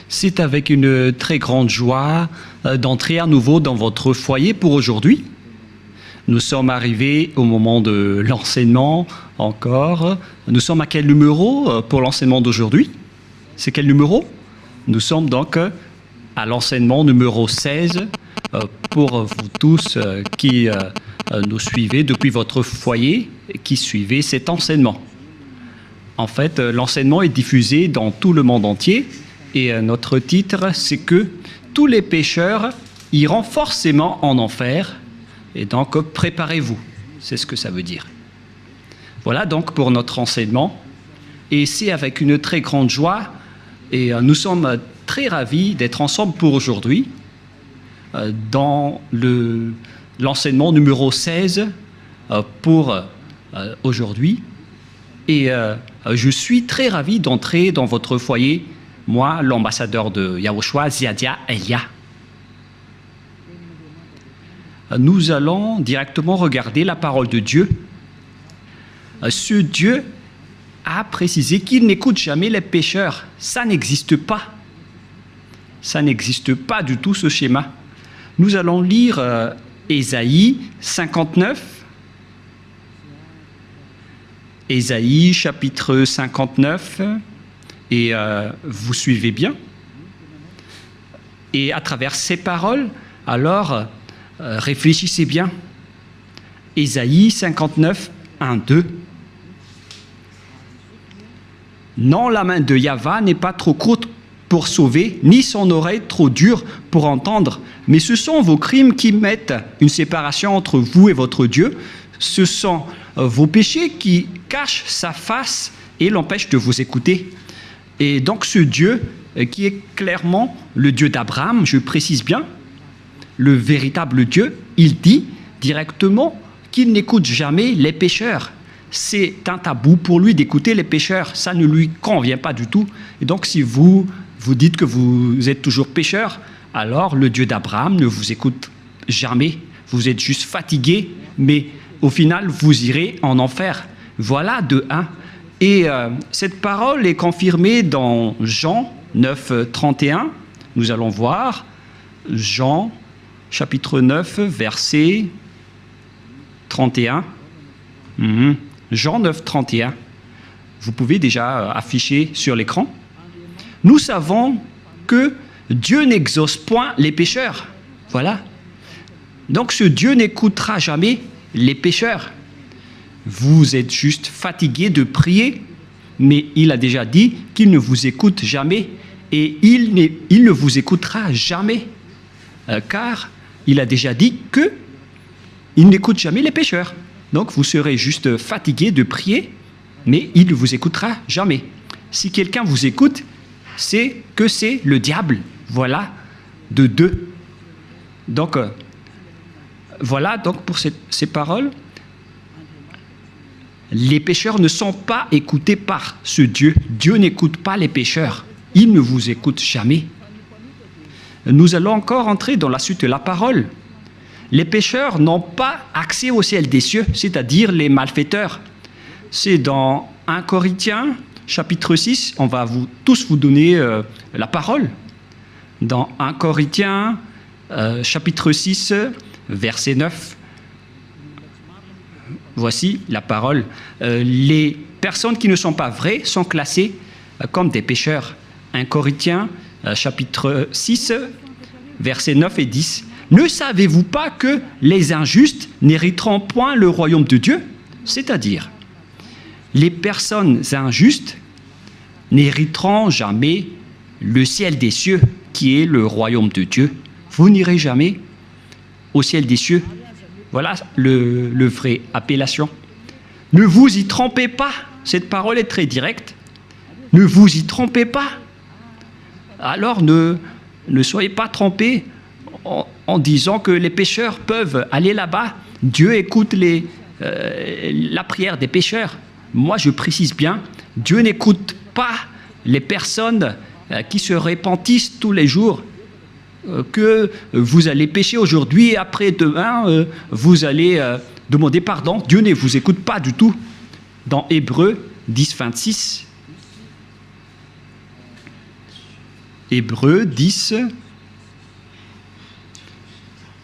C'est avec une très grande joie d'entrer à nouveau dans votre foyer pour aujourd'hui. Nous sommes arrivés au moment de l'enseignement encore. Nous sommes à quel numéro pour l'enseignement d'aujourd'hui? C'est quel numéro? Nous sommes donc à l'enseignement numéro 16 pour vous tous qui nous suivez depuis votre foyer et qui suivez cet enseignement. En fait, l'enseignement est diffusé dans tout le monde entier et notre titre, c'est que tous les pécheurs iront forcément en enfer et donc préparez-vous. C'est ce que ça veut dire. Voilà donc pour notre enseignement et c'est avec une très grande joie et nous sommes très ravis d'être ensemble pour aujourd'hui dans l'enseignement numéro 16 pour aujourd'hui. Et je suis très ravi d'entrer dans votre foyer, moi, l'ambassadeur de Yahushua, Ziadia Elia. Nous allons directement regarder la parole de Dieu. Ce Dieu a précisé qu'il n'écoute jamais les pécheurs. Ça n'existe pas. Ça n'existe pas du tout, ce schéma. Nous allons lire Ésaïe 59. Ésaïe chapitre 59, et vous suivez bien. Et à travers ces paroles, alors réfléchissez bien. Ésaïe 59, 1, 2. Non, la main de Yahva n'est pas trop courte pour sauver, ni son oreille trop dure pour entendre, mais ce sont vos crimes qui mettent une séparation entre vous et votre Dieu. Ce sont vos péchés qui cachent sa face et l'empêchent de vous écouter. Et donc ce Dieu, qui est clairement le Dieu d'Abraham, je précise bien, le véritable Dieu, il dit directement qu'il n'écoute jamais les pécheurs. C'est un tabou pour lui d'écouter les pécheurs, ça ne lui convient pas du tout. Et donc si vous dites que vous êtes toujours pécheur, alors le Dieu d'Abraham ne vous écoute jamais. Vous êtes juste fatigué, mais au final, vous irez en enfer. Voilà de 1. Et cette parole est confirmée dans Jean 9, 31. Nous allons voir Jean, chapitre 9, verset 31. Jean 9, 31. Vous pouvez déjà afficher sur l'écran. Nous savons que Dieu n'exauce point les pécheurs. Voilà. Donc ce Dieu n'écoutera jamais les pécheurs. Vous êtes juste fatigué de prier, mais il a déjà dit qu'il ne vous écoute jamais et il ne vous écoutera jamais, car il a déjà dit qu'il n'écoute jamais les pécheurs. Donc vous serez juste fatigué de prier, mais il ne vous écoutera jamais. Si quelqu'un vous écoute, c'est que c'est le diable. Voilà, de 2. Donc, voilà donc pour ces paroles. Les pécheurs ne sont pas écoutés par ce Dieu. Dieu n'écoute pas les pécheurs. Il ne vous écoute jamais. Nous allons encore entrer dans la suite de la parole. Les pécheurs n'ont pas accès au ciel des cieux, c'est-à-dire les malfaiteurs. C'est dans 1 Corinthiens, chapitre 6, on va tous vous donner la parole. Dans 1 Corinthiens, chapitre 6, verset 9. Voici la parole. Les personnes qui ne sont pas vraies sont classées comme des pécheurs. 1 Corinthiens, chapitre 6, versets 9 et 10. Ne savez-vous pas que les injustes n'hériteront point le royaume de Dieu? C'est-à-dire, les personnes injustes n'hériteront jamais le ciel des cieux, qui est le royaume de Dieu. Vous n'irez jamais au ciel des cieux. Voilà le vrai appellation. Ne vous y trompez pas. Cette parole est très directe. Ne vous y trompez pas. Alors ne soyez pas trompés en disant que les pécheurs peuvent aller là-bas. Dieu écoute la prière des pécheurs. Moi, je précise bien, Dieu n'écoute pas les personnes qui se repentissent tous les jours. Que vous allez pécher aujourd'hui et après-demain, vous allez demander pardon. Dieu ne vous écoute pas du tout. Dans Hébreux 10, 26. Hébreux 10,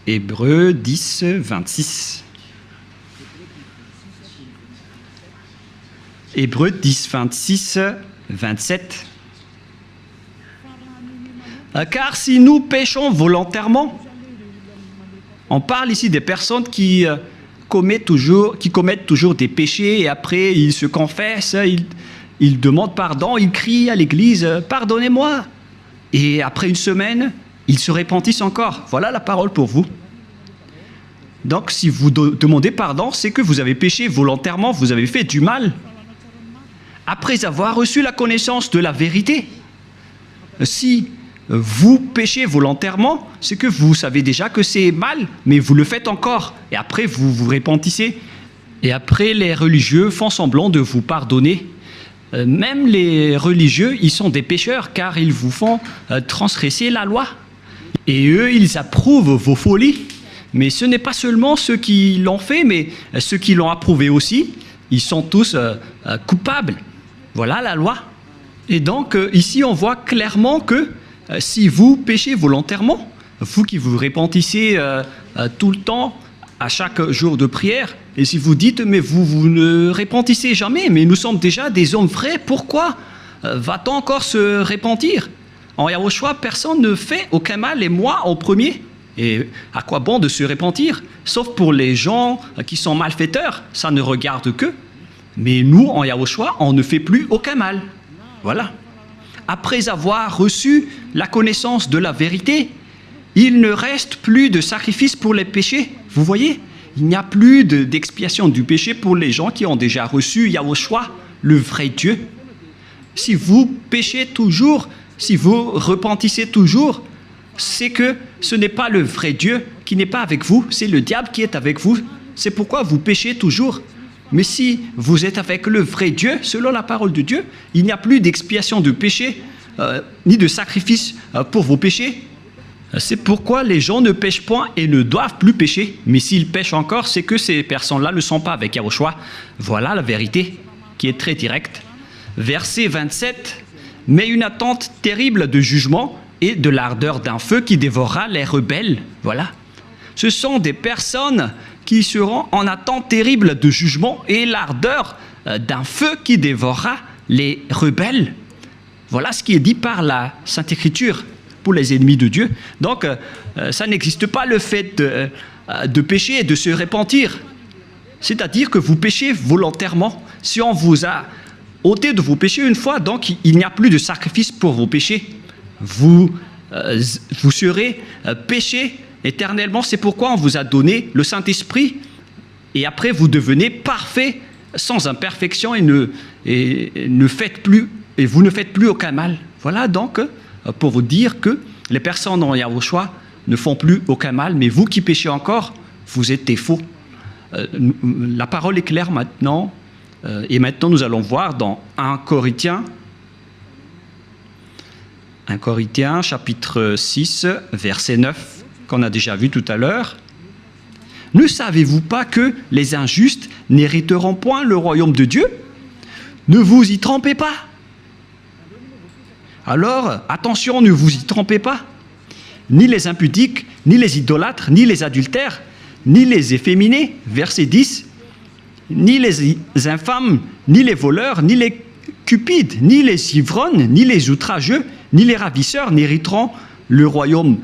26. Hébreux 10, 26, 27. Car si nous péchons volontairement, on parle ici des personnes qui commettent toujours des péchés et après ils se confessent, ils demandent pardon, ils crient à l'église « Pardonnez-moi » et après une semaine, ils se repentissent encore. Voilà la parole pour vous. Donc si vous demandez pardon, c'est que vous avez péché volontairement, vous avez fait du mal. Après avoir reçu la connaissance de la vérité, si vous péchez volontairement, c'est que vous savez déjà que c'est mal, mais vous le faites encore. Et après, vous vous repentissez. Et après, les religieux font semblant de vous pardonner. Même les religieux, ils sont des pécheurs, car ils vous font transgresser la loi. Et eux, ils approuvent vos folies. Mais ce n'est pas seulement ceux qui l'ont fait, mais ceux qui l'ont approuvé aussi. Ils sont tous coupables. Voilà la loi. Et donc, ici, on voit clairement que si vous péchez volontairement, vous qui vous repentissez tout le temps, à chaque jour de prière, et si vous dites, mais vous ne repentissez jamais, mais nous sommes déjà des hommes vrais, pourquoi va-t-on encore se repentir? En Yahushua, personne ne fait aucun mal, et moi en premier. Et à quoi bon de se repentir? Sauf pour les gens qui sont malfaiteurs, ça ne regarde qu'eux. Mais nous, en Yahushua, on ne fait plus aucun mal. Voilà. Après avoir reçu la connaissance de la vérité, il ne reste plus de sacrifice pour les péchés. Vous voyez, il n'y a plus d'expiation du péché pour les gens qui ont déjà reçu Yahushua, le vrai Dieu. Si vous péchez toujours, si vous repentissez toujours, c'est que ce n'est pas le vrai Dieu qui n'est pas avec vous, c'est le diable qui est avec vous. C'est pourquoi vous péchez toujours. Mais si vous êtes avec le vrai Dieu, selon la parole de Dieu, il n'y a plus d'expiation de péché, ni de sacrifice pour vos péchés. C'est pourquoi les gens ne pêchent point et ne doivent plus pécher. Mais s'ils pêchent encore, c'est que ces personnes-là ne sont pas avec Yahushua. Voilà la vérité qui est très directe. Verset 27. « Mais une attente terrible de jugement et de l'ardeur d'un feu qui dévorera les rebelles. » Voilà. Ce sont des personnes qui seront en attente terrible de jugement et l'ardeur d'un feu qui dévorera les rebelles. Voilà ce qui est dit par la Sainte Écriture pour les ennemis de Dieu. Donc, ça n'existe pas le fait de pécher et de se repentir. C'est-à-dire que vous péchez volontairement. Si on vous a ôté de vos péchés une fois, donc il n'y a plus de sacrifice pour vos péchés. Vous serez péchés éternellement. C'est pourquoi on vous a donné le Saint-Esprit. Et après, vous devenez parfait, sans imperfection, et vous ne faites plus aucun mal. Voilà donc pour vous dire que les personnes en Yahushua ne font plus aucun mal, mais vous qui péchez encore, vous êtes des faux. La parole est claire maintenant, et maintenant nous allons voir dans 1 Corinthiens chapitre 6, verset 9, qu'on a déjà vu tout à l'heure. « Ne savez-vous pas que les injustes n'hériteront point le royaume de Dieu? Ne vous y trompez pas. » Alors, attention, ne vous y trompez pas. Ni les impudiques, ni les idolâtres, ni les adultères, ni les efféminés, verset 10, ni les infâmes, ni les voleurs, ni les cupides, ni les ivrognes, ni les outrageux, ni les ravisseurs n'hériteront le royaume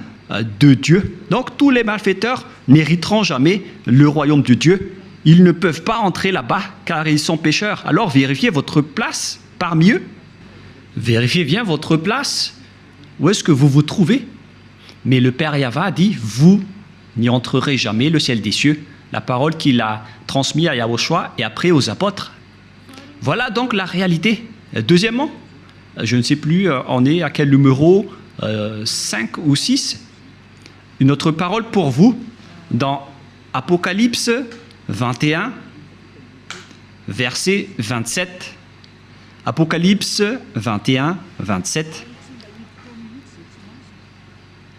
de Dieu. Donc tous les malfaiteurs n'hériteront jamais le royaume de Dieu. Ils ne peuvent pas entrer là-bas car ils sont pécheurs. Alors vérifiez votre place parmi eux. Vérifiez bien votre place. Où est-ce que vous vous trouvez? Mais le Père Yahva dit, vous n'y entrerez jamais le ciel des cieux. La parole qu'il a transmise à Yahushua et après aux apôtres. Voilà donc la réalité. Deuxièmement, je ne sais plus, on est à quel numéro 5 ou 6. Une autre parole pour vous, dans Apocalypse 21, verset 27. Apocalypse 21, 27.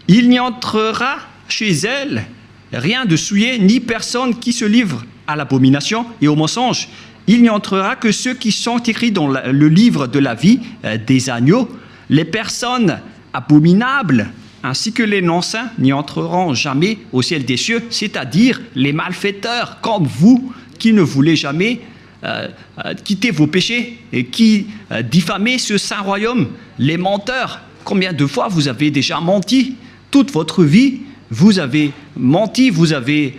Il n'y entrera chez elle rien de souillé, ni personne qui se livre à l'abomination et au mensonge. Il n'y entrera que ceux qui sont écrits dans le livre de la vie des agneaux. Les personnes abominables, ainsi que les non-saints n'y entreront jamais au ciel des cieux, c'est-à-dire les malfaiteurs comme vous qui ne voulez jamais quitter vos péchés et qui diffamez ce saint royaume, les menteurs. Combien de fois vous avez déjà menti? Toute votre vie, vous avez menti, vous avez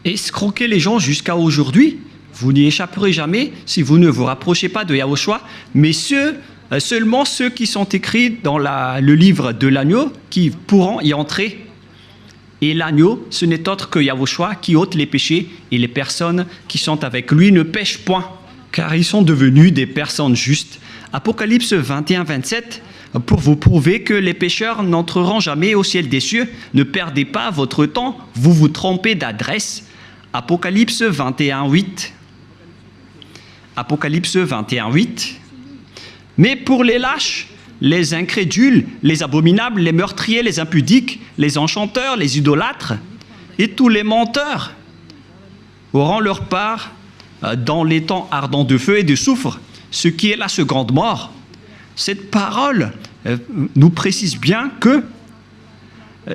escroqué les gens jusqu'à aujourd'hui. Vous n'y échapperez jamais si vous ne vous rapprochez pas de Yahushua, mais seulement ceux qui sont écrits dans le livre de l'agneau qui pourront y entrer. Et l'agneau, ce n'est autre que Yahushua qui ôte les péchés, et les personnes qui sont avec lui ne pêchent point, car ils sont devenus des personnes justes. Apocalypse 21, 27, pour vous prouver que les pécheurs n'entreront jamais au ciel des cieux, ne perdez pas votre temps, vous vous trompez d'adresse. Apocalypse 21, 8. Apocalypse 21, 8. Mais pour les lâches, les incrédules, les abominables, les meurtriers, les impudiques, les enchanteurs, les idolâtres et tous les menteurs auront leur part dans les temps ardents de feu et de soufre, ce qui est la seconde mort. Cette parole nous précise bien que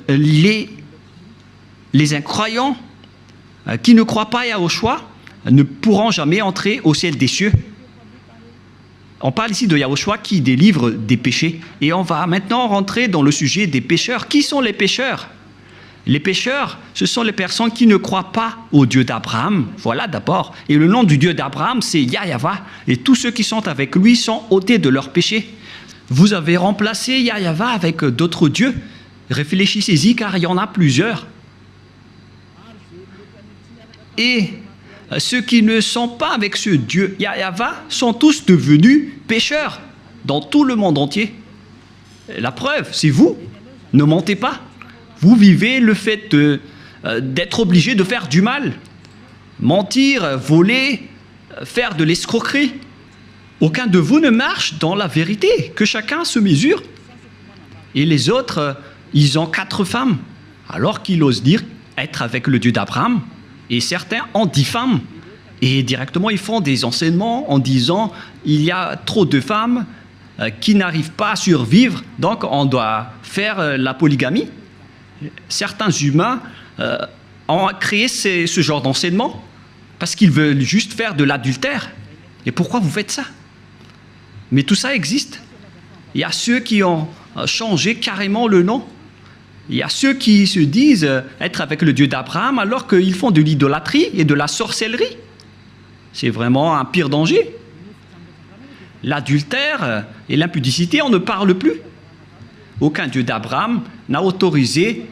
les incroyants qui ne croient pas à Yahushua ne pourront jamais entrer au ciel des cieux. On parle ici de Yahushua qui délivre des péchés. Et on va maintenant rentrer dans le sujet des pécheurs. Qui sont les pécheurs? Les pécheurs, ce sont les personnes qui ne croient pas au Dieu d'Abraham. Voilà d'abord. Et le nom du Dieu d'Abraham, c'est Yahva. Et tous ceux qui sont avec lui sont ôtés de leurs péchés. Vous avez remplacé Yahva avec d'autres dieux. Réfléchissez-y car il y en a plusieurs. Et ceux qui ne sont pas avec ce Dieu Yahva sont tous devenus pécheurs dans tout le monde entier. La preuve, c'est vous. Ne mentez pas. Vous vivez le fait d'être obligé de faire du mal. Mentir, voler, faire de l'escroquerie. Aucun de vous ne marche dans la vérité. Que chacun se mesure. Et les autres, ils ont 4 femmes. Alors qu'ils osent dire être avec le Dieu d'Abraham. Et certains en diffament. Et directement, ils font des enseignements en disant il y a trop de femmes qui n'arrivent pas à survivre, donc on doit faire la polygamie. Certains humains ont créé ce genre d'enseignement parce qu'ils veulent juste faire de l'adultère. Et pourquoi vous faites ça? Mais tout ça existe. Il y a ceux qui ont changé carrément le nom. Il y a ceux qui se disent être avec le Dieu d'Abraham alors qu'ils font de l'idolâtrie et de la sorcellerie. C'est vraiment un pire danger. L'adultère et l'impudicité, on ne parle plus. Aucun Dieu d'Abraham n'a autorisé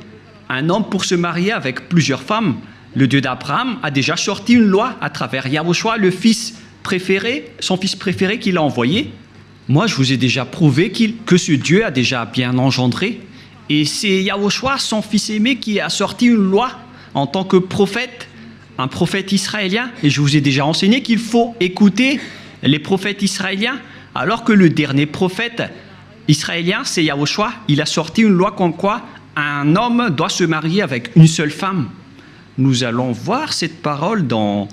un homme pour se marier avec plusieurs femmes. Le Dieu d'Abraham a déjà sorti une loi à travers Yahushua, le fils préféré, son fils préféré qu'il a envoyé. Moi, je vous ai déjà prouvé que ce Dieu a déjà bien engendré. Et c'est Yahushua, son fils aimé, qui a sorti une loi en tant que prophète, un prophète israélien. Et je vous ai déjà enseigné qu'il faut écouter les prophètes israéliens, alors que le dernier prophète israélien, c'est Yahushua. Il a sorti une loi comme quoi un homme doit se marier avec une seule femme. Nous allons voir cette parole dans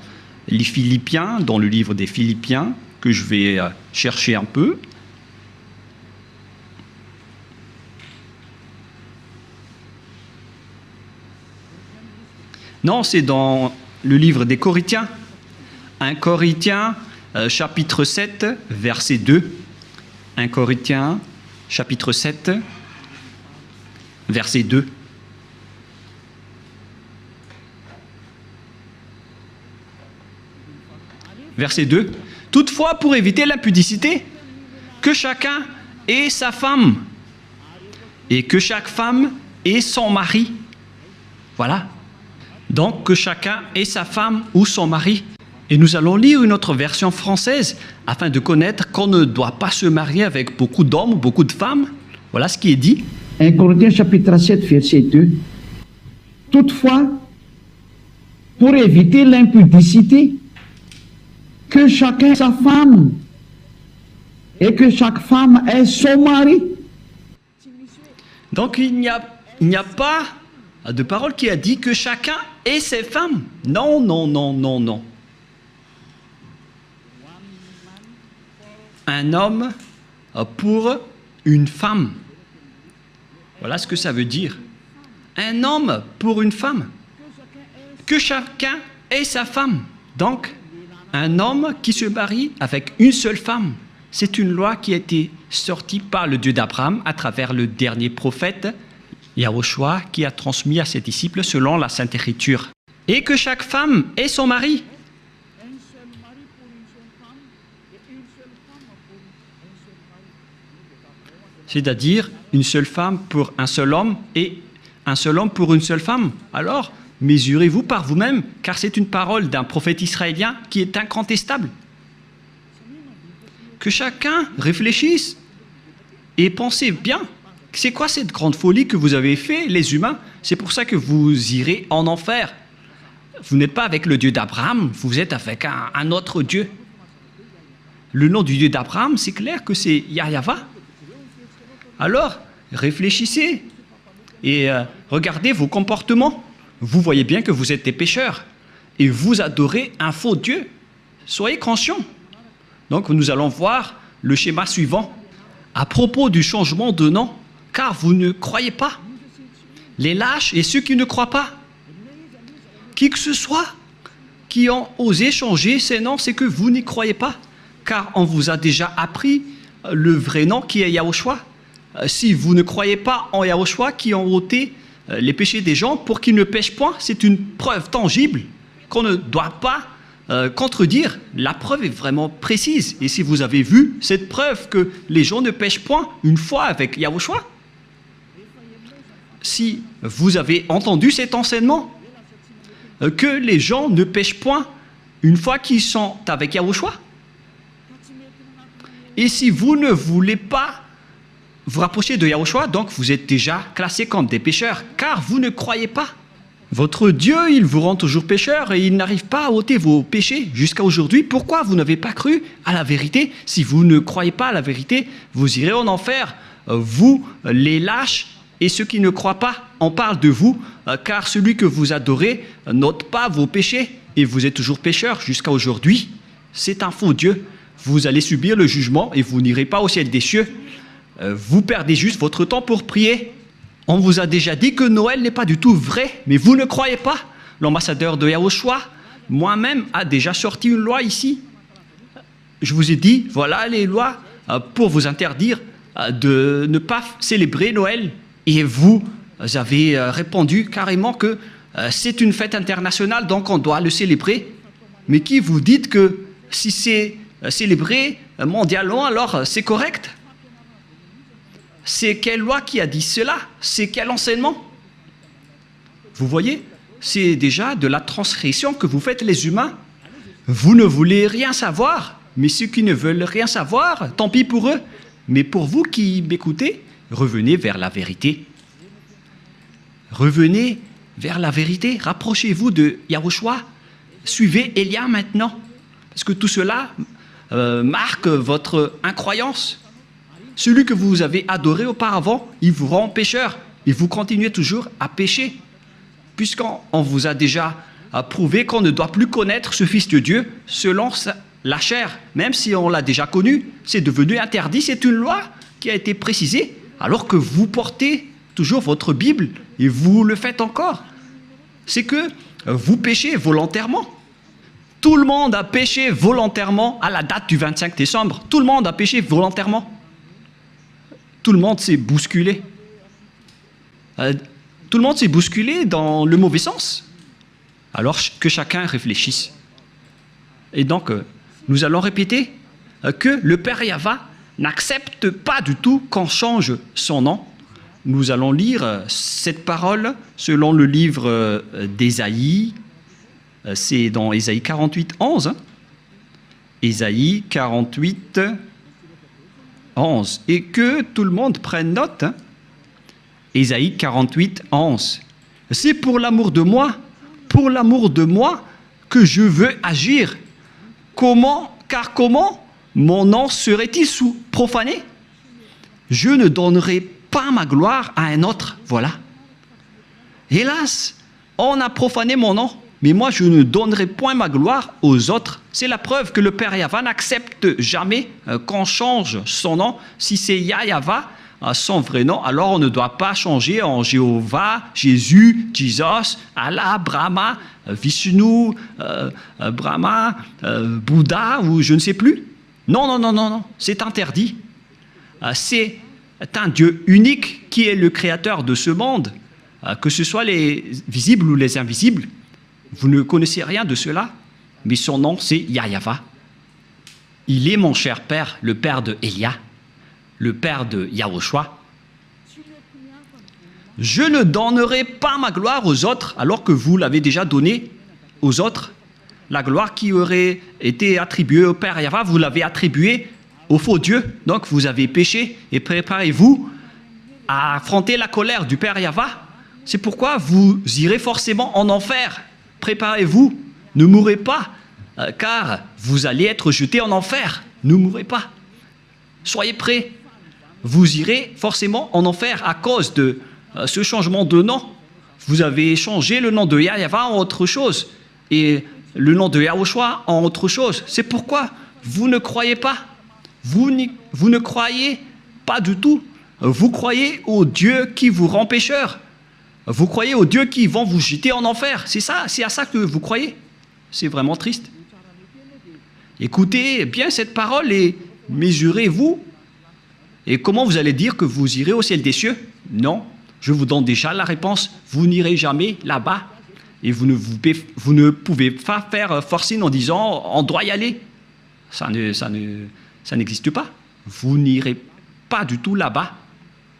les Philippiens, dans le livre des Philippiens, que je vais chercher un peu. Non, c'est dans le livre des Corinthiens. 1 Corinthiens, chapitre 7, verset 2. 1 Corinthiens, chapitre 7, verset 2. Verset 2. Toutefois, pour éviter l'impudicité, que chacun ait sa femme et que chaque femme ait son mari. Voilà. Donc, que chacun ait sa femme ou son mari. Et nous allons lire une autre version française afin de connaître qu'on ne doit pas se marier avec beaucoup d'hommes ou beaucoup de femmes. Voilà ce qui est dit. 1 Corinthiens chapitre 7, verset 2. Toutefois, pour éviter l'impudicité, que chacun ait sa femme et que chaque femme ait son mari. Donc il n'y a pas de parole qui a dit que chacun ait ses femmes. Non, non, non, non, non. Un homme pour une femme. Voilà ce que ça veut dire. Un homme pour une femme. Que chacun ait sa femme. Donc, un homme qui se marie avec une seule femme. C'est une loi qui a été sortie par le Dieu d'Abraham à travers le dernier prophète, Yahushua, qui a transmis à ses disciples selon la Sainte Écriture. Et que chaque femme ait son mari. C'est-à-dire une seule femme pour un seul homme et un seul homme pour une seule femme. Alors, mesurez-vous par vous-même, car c'est une parole d'un prophète israélien qui est incontestable. Que chacun réfléchisse et pensez bien. C'est quoi cette grande folie que vous avez fait, les humains? C'est pour ça que vous irez en enfer. Vous n'êtes pas avec le Dieu d'Abraham, vous êtes avec un autre Dieu. Le nom du Dieu d'Abraham, c'est clair que c'est Yahva. Alors, réfléchissez et regardez vos comportements. Vous voyez bien que vous êtes des pécheurs et vous adorez un faux Dieu. Soyez conscients. Donc, nous allons voir le schéma suivant. À propos du changement de nom, car vous ne croyez pas. Les lâches et ceux qui ne croient pas. Qui que ce soit qui ont osé changer ces noms, c'est que vous n'y croyez pas. Car on vous a déjà appris le vrai nom qui est Yahushua. Si vous ne croyez pas en Yahushua qui ont ôté les péchés des gens pour qu'ils ne pêchent point, c'est une preuve tangible qu'on ne doit pas contredire. La preuve est vraiment précise. Et si vous avez vu cette preuve que les gens ne pêchent point une fois avec Yahushua, si vous avez entendu cet enseignement, que les gens ne pêchent point une fois qu'ils sont avec Yahushua, et si vous ne voulez pas vous rapprochez de Yahushua, donc vous êtes déjà classés comme des pécheurs, car vous ne croyez pas. Votre Dieu, il vous rend toujours pécheur et il n'arrive pas à ôter vos péchés jusqu'à aujourd'hui. Pourquoi vous n'avez pas cru à la vérité? Si vous ne croyez pas à la vérité, vous irez en enfer. Vous, les lâches et ceux qui ne croient pas, on parle de vous, car celui que vous adorez n'ôte pas vos péchés et vous êtes toujours pécheur jusqu'à aujourd'hui. C'est un faux Dieu. Vous allez subir le jugement et vous n'irez pas au ciel des cieux. Vous perdez juste votre temps pour prier. On vous a déjà dit que Noël n'est pas du tout vrai, mais vous ne croyez pas. L'ambassadeur de Yahushua, moi-même, a déjà sorti une loi ici. Je vous ai dit, voilà les lois pour vous interdire de ne pas célébrer Noël. Et vous avez répondu carrément que c'est une fête internationale, donc on doit le célébrer. Mais qui vous dites que si c'est célébré mondialement, alors c'est correct? C'est quelle loi qui a dit cela? C'est quel enseignement? Vous voyez, c'est déjà de la transgression que vous faites les humains. Vous ne voulez rien savoir, mais ceux qui ne veulent rien savoir, tant pis pour eux. Mais pour vous qui m'écoutez, revenez vers la vérité. Revenez vers la vérité. Rapprochez-vous de Yahushua. Suivez Élia maintenant. Parce que tout cela marque votre incroyance. Celui que vous avez adoré auparavant, il vous rend pécheur. Et vous continuez toujours à pécher. Puisqu'on vous a déjà prouvé qu'on ne doit plus connaître ce Fils de Dieu selon la chair. Même si on l'a déjà connu, c'est devenu interdit. C'est une loi qui a été précisée. Alors que vous portez toujours votre Bible et vous le faites encore. C'est que vous péchez volontairement. Tout le monde a péché volontairement à la date du 25 décembre. Tout le monde a péché volontairement. Tout le monde s'est bousculé. Tout le monde s'est bousculé dans le mauvais sens. Alors que chacun réfléchisse. Et donc, nous allons répéter que le Père Yahva n'accepte pas du tout qu'on change son nom. Nous allons lire cette parole selon le livre d'Ésaïe. C'est dans Ésaïe 48, 11. Ésaïe 48, 11. Et que tout le monde prenne note. Ésaïe 48, 11. C'est pour l'amour de moi que je veux agir. Car comment mon nom serait-il profané? Je ne donnerai pas ma gloire à un autre. Voilà. Hélas, on a profané mon nom, mais moi je ne donnerai point ma gloire aux autres. C'est la preuve que le Père Yahva n'accepte jamais qu'on change son nom. Si c'est Yahva, son vrai nom, alors on ne doit pas changer en Jéhovah, Jésus, Jesus, Allah, Brahma, Vishnu, Brahma, Bouddha ou je ne sais plus. Non, non, non, non, non, c'est interdit. C'est un Dieu unique qui est le créateur de ce monde, que ce soit les visibles ou les invisibles. Vous ne connaissez rien de cela, mais son nom c'est Yahweh. Il est mon cher père, le père de Elia, le père de Yahushua. Je ne donnerai pas ma gloire aux autres, alors que vous l'avez déjà donnée aux autres. La gloire qui aurait été attribuée au Père Yahweh, vous l'avez attribuée au faux Dieu. Donc vous avez péché et préparez-vous à affronter la colère du Père Yahweh. C'est pourquoi vous irez forcément en enfer. Préparez-vous, ne mourrez pas, car vous allez être jetés en enfer. Ne mourrez pas. Soyez prêts. Vous irez forcément en enfer à cause de ce changement de nom. Vous avez changé le nom de Yahweh en autre chose et le nom de Yahushua en autre chose. C'est pourquoi vous ne croyez pas. Vous ne croyez pas du tout. Vous croyez au Dieu qui vous rend pécheur. Vous croyez aux dieux qui vont vous jeter en enfer. C'est ça, c'est à ça que vous croyez. C'est vraiment triste. Écoutez bien cette parole et mesurez-vous. Et comment vous allez dire que vous irez au ciel des cieux? Non, je vous donne déjà la réponse. Vous n'irez jamais là-bas. Et vous ne pouvez pas faire forcing en disant on doit y aller. Ça n'existe pas. Vous n'irez pas du tout là-bas.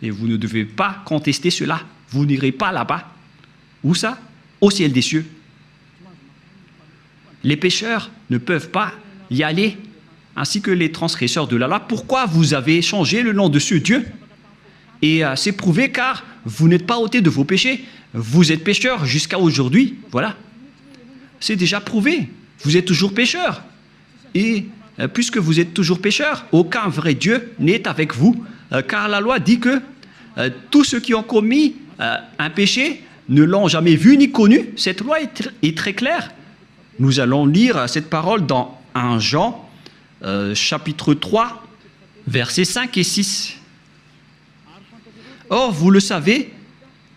Et vous ne devez pas contester cela. Vous n'irez pas là-bas. Où ça? Au ciel des cieux. Les pécheurs ne peuvent pas y aller, ainsi que les transgresseurs de la loi. Pourquoi vous avez changé le nom de ce Dieu? Et c'est prouvé car vous n'êtes pas ôté de vos péchés. Vous êtes pécheurs jusqu'à aujourd'hui. Voilà. C'est déjà prouvé. Vous êtes toujours pécheurs. Et puisque vous êtes toujours pécheurs, aucun vrai Dieu n'est avec vous. Car la loi dit que tous ceux qui ont commis un péché ne l'ont jamais vu ni connu. Cette loi est très claire. Nous allons lire cette parole dans 1 Jean, chapitre 3, versets 5 et 6. Or, vous le savez,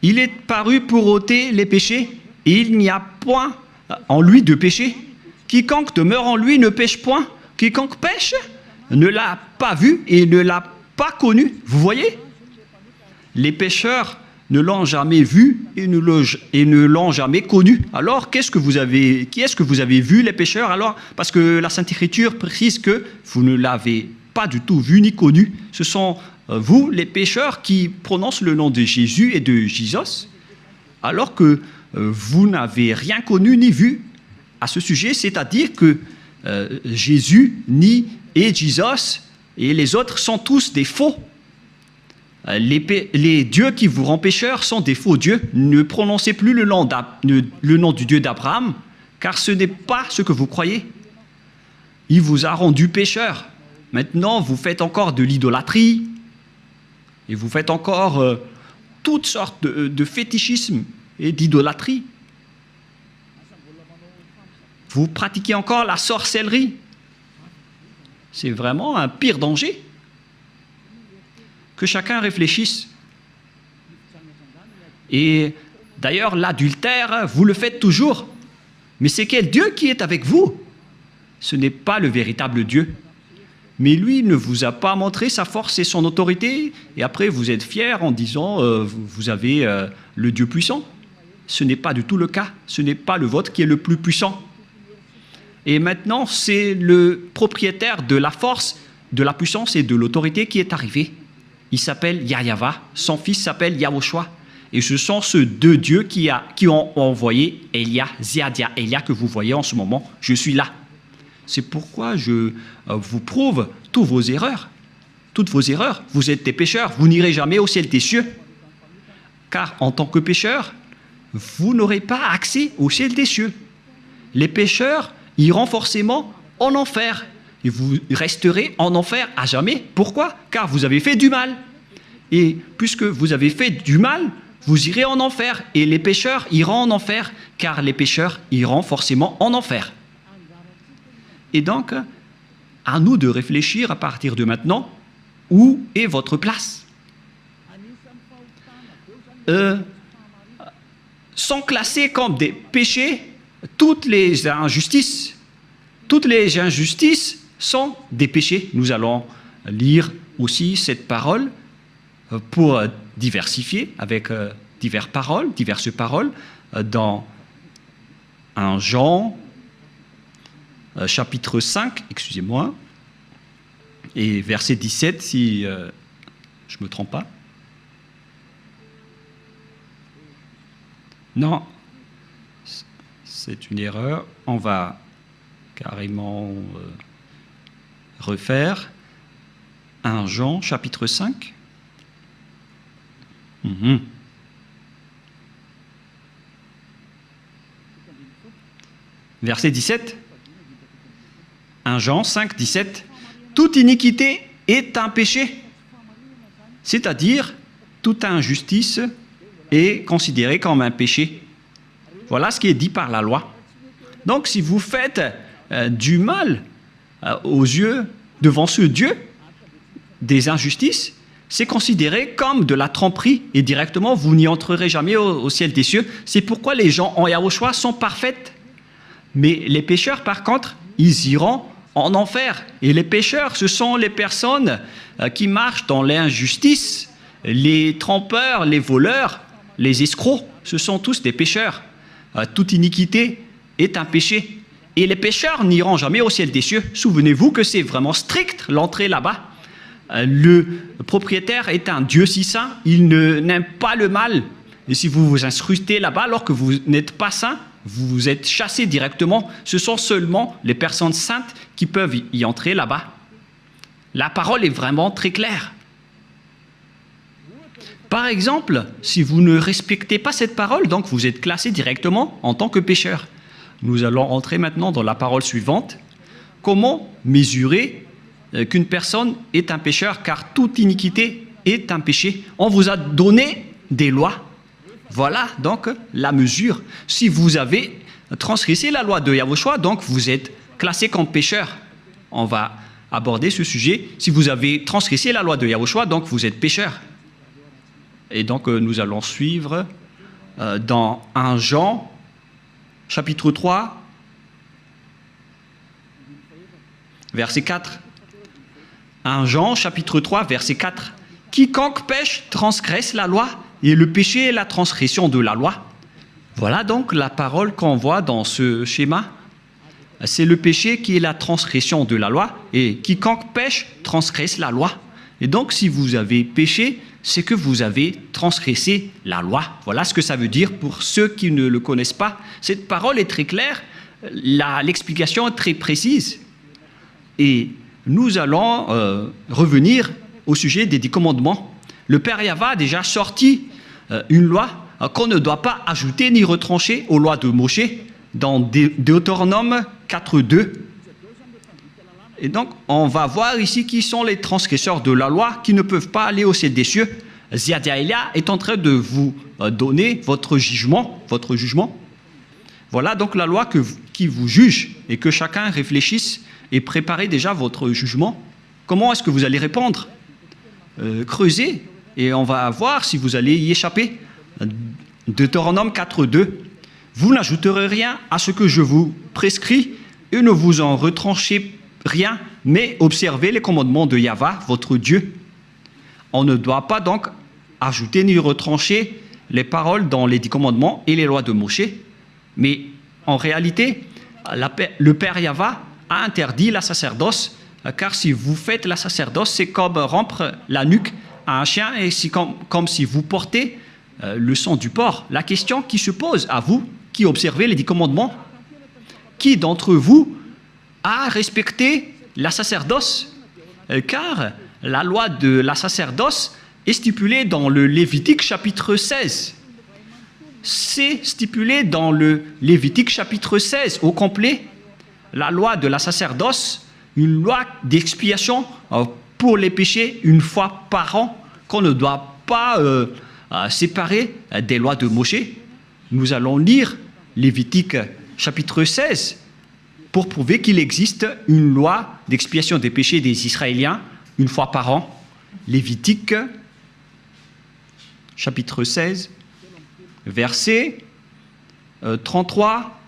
il est paru pour ôter les péchés, et il n'y a point en lui de péché. Quiconque demeure en lui ne pêche point. Quiconque pêche ne l'a pas vu et ne l'a pas connu. Vous voyez? Les pécheurs ne l'ont jamais vu et ne l'ont jamais connu. Alors, qui est-ce que vous avez vu, les pécheurs? Alors, parce que la Sainte Écriture précise que vous ne l'avez pas du tout vu ni connu. Ce sont vous, les pécheurs, qui prononcent le nom de Jésus et de Jesus, alors que vous n'avez rien connu ni vu à ce sujet, c'est-à-dire que Jésus et Jesus et les autres sont tous des faux. Les dieux qui vous rendent pécheurs sont des faux dieux. Ne prononcez plus le nom du Dieu d'Abraham, car ce n'est pas ce que vous croyez. Il vous a rendu pécheurs. Maintenant, vous faites encore de l'idolâtrie, et vous faites encore toutes sortes de fétichisme et d'idolâtrie. Vous pratiquez encore la sorcellerie. C'est vraiment un pire danger. Que chacun réfléchisse. Et d'ailleurs, l'adultère, vous le faites toujours. Mais c'est quel Dieu qui est avec vous? Ce n'est pas le véritable Dieu. Mais lui ne vous a pas montré sa force et son autorité, et après vous êtes fiers en disant vous avez le Dieu puissant. Ce n'est pas du tout le cas. Ce n'est pas le vôtre qui est le plus puissant. Et maintenant, c'est le propriétaire de la force, de la puissance et de l'autorité qui est arrivé. Il s'appelle Yahweh, son fils s'appelle Yahushua. Et ce sont ces deux dieux qui ont envoyé Elia, Ziadia, Elia que vous voyez en ce moment. Je suis là. C'est pourquoi je vous prouve toutes vos erreurs. Toutes vos erreurs. Vous êtes des pécheurs. Vous n'irez jamais au ciel des cieux. Car en tant que pécheurs, vous n'aurez pas accès au ciel des cieux. Les pécheurs iront forcément en enfer. Et vous resterez en enfer à jamais. Pourquoi? Car vous avez fait du mal. Et puisque vous avez fait du mal, vous irez en enfer. Et les pécheurs iront en enfer, car les pécheurs iront forcément en enfer. Et donc, à nous de réfléchir à partir de maintenant, où est votre place? sont classés comme des péchés. Toutes les injustices sont des péchés. Nous allons lire aussi cette parole pour diversifier avec diverses paroles dans 1 Jean chapitre 5, excusez-moi, et verset 17 si je ne me trompe pas. Non, c'est une erreur. On va carrément refaire 1 Jean chapitre 5. Verset 17. 1 Jean 5, 17. Toute iniquité est un péché. C'est-à-dire, toute injustice est considérée comme un péché. Voilà ce qui est dit par la loi. Donc, si vous faites du mal aux yeux, devant ce Dieu, des injustices, c'est considéré comme de la tromperie et directement, vous n'y entrerez jamais au ciel des cieux. C'est pourquoi les gens en Yahushua sont parfaits. Mais les pécheurs, par contre, ils iront en enfer. Et les pécheurs, ce sont les personnes qui marchent dans l'injustice, les trompeurs, les voleurs, les escrocs, ce sont tous des pécheurs. Toute iniquité est un péché. Et les pécheurs n'iront jamais au ciel des cieux. Souvenez-vous que c'est vraiment strict l'entrée là-bas. Le propriétaire est un Dieu si saint, il n'aime pas le mal. Et si vous vous inscrivez là-bas alors que vous n'êtes pas saint, vous êtes chassé directement. Ce sont seulement les personnes saintes qui peuvent y entrer là-bas. La parole est vraiment très claire. Par exemple, si vous ne respectez pas cette parole, donc vous êtes classé directement en tant que pécheur. Nous allons entrer maintenant dans la parole suivante. Comment mesurer qu'une personne est un pécheur, car toute iniquité est un péché. On vous a donné des lois. Voilà donc la mesure. Si vous avez transgressé la loi de Yahushua, donc vous êtes classé comme pécheur. On va aborder ce sujet. Si vous avez transgressé la loi de Yahushua, donc vous êtes pécheur. Et donc nous allons suivre dans 1 Jean, chapitre 3, verset 4. 1 Jean, chapitre 3, verset 4. Quiconque pêche transgresse la loi, et le péché est la transgression de la loi. Voilà donc la parole qu'on voit dans ce schéma. C'est le péché qui est la transgression de la loi, et quiconque pêche transgresse la loi. Et donc si vous avez péché, c'est que vous avez transgressé la loi. Voilà ce que ça veut dire pour ceux qui ne le connaissent pas. Cette parole est très claire, l'explication est très précise. Et nous allons revenir au sujet des 10 commandements. Le Père Yahva a déjà sorti une loi qu'on ne doit pas ajouter ni retrancher aux lois de Moshe dans Deutéronome 4.2. Et donc, on va voir ici qui sont les transgresseurs de la loi qui ne peuvent pas aller au ciel des cieux. Ziadiaïlia est en train de vous donner votre jugement. Voilà donc la loi qui vous juge et que chacun réfléchisse et prépare déjà votre jugement. Comment est-ce que vous allez répondre? Creusez et on va voir si vous allez y échapper. Deutéronome 4.2. Vous n'ajouterez rien à ce que je vous prescris et ne vous en retranchez rien, mais observez les commandements de Yahva, votre Dieu. On ne doit pas donc ajouter ni retrancher les paroles dans les 10 commandements et les lois de Moshe. Mais en réalité, le Père Yahva a interdit la sacerdoce, car si vous faites la sacerdoce, c'est comme rompre la nuque à un chien et c'est comme si vous portez le sang du porc. La question qui se pose à vous, qui observez les 10 commandements, qui d'entre vous a respecté la sacerdoce? Car la loi de la sacerdoce est stipulée dans le Lévitique chapitre 16. C'est stipulé dans le Lévitique chapitre 16 au complet. La loi de la sacerdoce, une loi d'expiation pour les péchés une fois par an, qu'on ne doit pas séparer des lois de Moshe. Nous allons lire Lévitique chapitre 16 pour prouver qu'il existe une loi d'expiation des péchés des Israéliens une fois par an. Lévitique chapitre 16, verset 33.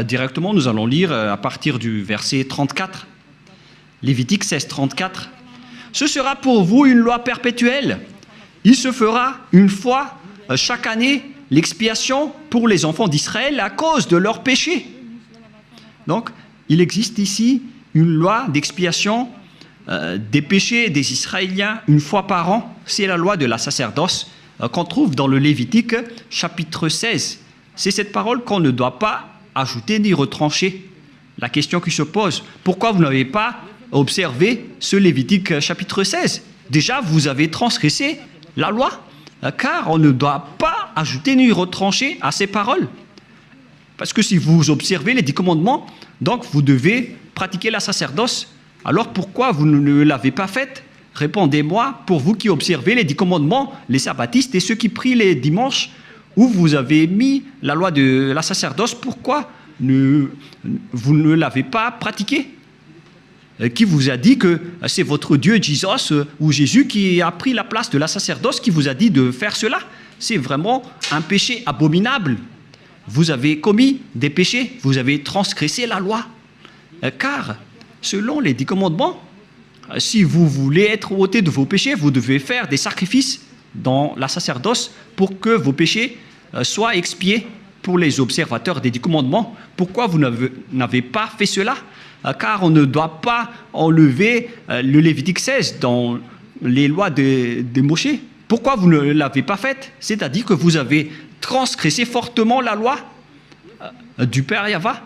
Directement, nous allons lire à partir du verset 34. Lévitique 16, 34. Ce sera pour vous une loi perpétuelle. Il se fera une fois chaque année l'expiation pour les enfants d'Israël à cause de leurs péchés. Donc, il existe ici une loi d'expiation des péchés des Israéliens une fois par an. C'est la loi de la sacerdoce qu'on trouve dans le Lévitique chapitre 16. C'est cette parole qu'on ne doit pas ajouter ni retrancher. La question qui se pose, pourquoi vous n'avez pas observé ce Lévitique chapitre 16? Déjà, vous avez transgressé la loi, car on ne doit pas ajouter ni retrancher à ces paroles. Parce que si vous observez les 10 commandements, donc vous devez pratiquer la sacerdoce. Alors pourquoi vous ne l'avez pas faite? Répondez-moi, pour vous qui observez les 10 commandements, les sabbatistes et ceux qui prient les dimanches, où vous avez mis la loi de la sacerdoce, pourquoi vous ne l'avez pas pratiquée? Qui vous a dit que c'est votre Dieu Jesus ou Jésus qui a pris la place de la sacerdoce, qui vous a dit de faire cela? C'est vraiment un péché abominable. Vous avez commis des péchés, vous avez transgressé la loi. Car, selon les 10 commandements, si vous voulez être ôté de vos péchés, vous devez faire des sacrifices dans la sacerdoce pour que vos péchés soient expiés pour les observateurs des 10 commandements. Pourquoi vous n'avez pas fait cela? Car on ne doit pas enlever le Lévitique 16 dans les lois de Moshe. Pourquoi vous ne l'avez pas fait? C'est-à-dire que vous avez transgressé fortement la loi du Père Yahva